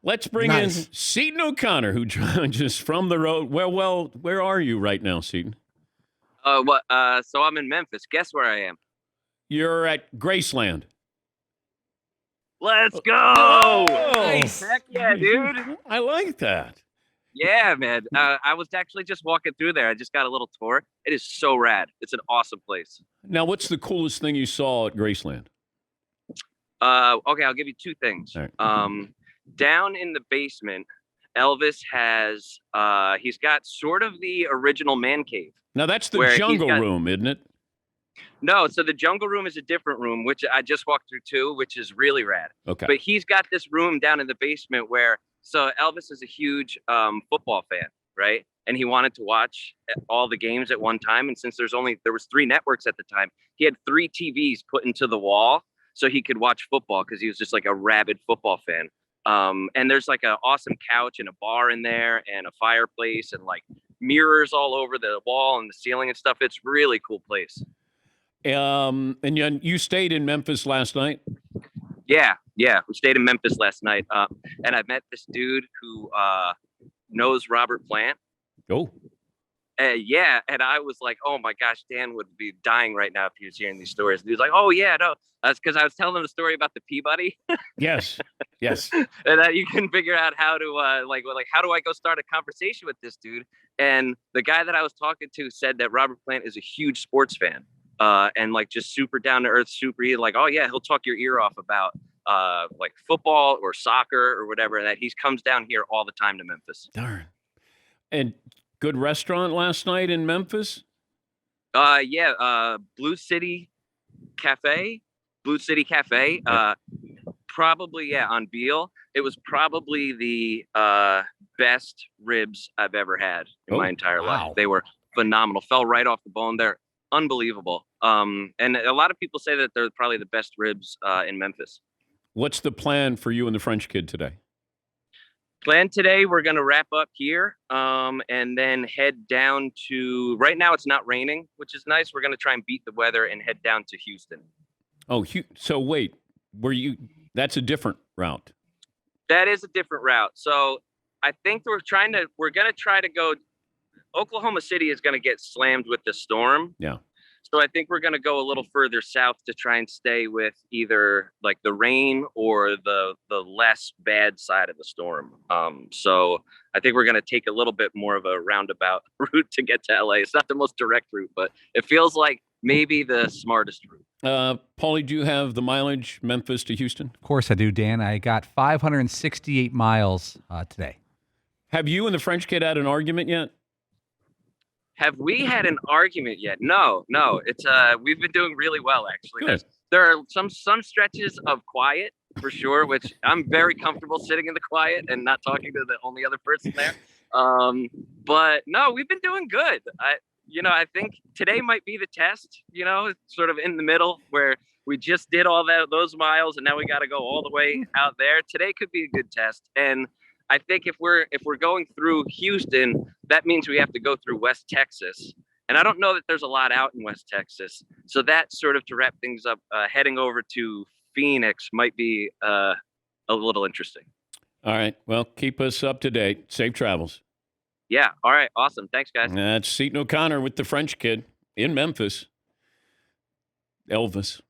Let's bring in Nice. Seton O'Connor, who joins us from the road. Well, where are you right now, Seton? So I'm in Memphis. Guess where I am? You're at Graceland. Let's go! Oh, Nice. Heck yeah, dude. I like that. Yeah, man. I was actually just walking through there. I just got a little tour. It is so rad. It's an awesome place. Now, what's the coolest thing you saw at Graceland? Okay, I'll give you two things. All right. Down in the basement, Elvis has he's got sort of the original man cave. Now, that's the Where he's jungle got- room, isn't it? No, so the jungle room is a different room, which I just walked through too, which is really rad. Okay. But he's got this room down in the basement where, so Elvis is a huge football fan, right? And he wanted to watch all the games at one time. And since there was 3 networks at the time, he had 3 TVs put into the wall so he could watch football because he was just like a rabid football fan. And there's like an awesome couch and a bar in there and a fireplace and like mirrors all over the wall and the ceiling and stuff. It's really cool place. And you stayed in Memphis last night? Yeah. We stayed in Memphis last night. And I met this dude who knows Robert Plant. Oh. Yeah. And I was like, oh my gosh, Dan would be dying right now if he was hearing these stories. And he was like, oh yeah, no. That's because I was telling him the story about the Peabody. Yes. And you can figure out how to how do I go start a conversation with this dude? And the guy that I was talking to said that Robert Plant is a huge sports fan. And like just super down to earth, super like, oh yeah, he'll talk your ear off about like football or soccer or whatever. That he comes down here all the time to Memphis. Darn. And good restaurant last night in Memphis? Blue City Cafe. Probably on Beale. It was probably the best ribs I've ever had in my entire life. They were phenomenal. Fell right off the bone. They're unbelievable. And a lot of people say that they're probably the best ribs in Memphis. What's the plan for you and the French kid today? Plan today, we're going to wrap up here and then head down to, right now it's not raining, which is nice. We're going to try and beat the weather and head down to Houston. Oh, so wait, that's a different route. That is a different route. So I think we're going to try to go, Oklahoma City is going to get slammed with the storm. Yeah. So I think we're going to go a little further south to try and stay with either like the rain or the less bad side of the storm. So I think we're going to take a little bit more of a roundabout route to get to LA. It's not the most direct route, but it feels like maybe the smartest route. Paulie, do you have the mileage Memphis to Houston? Of course I do, Dan. I got 568 miles today. Have you and the French kid had an argument yet? Have we had an argument yet? No. It's we've been doing really well actually. Good. There are some stretches of quiet for sure, which I'm very comfortable sitting in the quiet and not talking to the only other person there. But no, we've been doing good. I think today might be the test, sort of in the middle where we just did all those miles and now we got to go all the way out there. Today could be a good test. And I think if we're going through Houston, that means we have to go through West Texas. And I don't know that there's a lot out in West Texas. So that sort of to wrap things up, heading over to Phoenix might be a little interesting. All right. Well, keep us up to date. Safe travels. Yeah. All right. Awesome. Thanks, guys. That's Seton O'Connor with the French kid in Memphis. Elvis.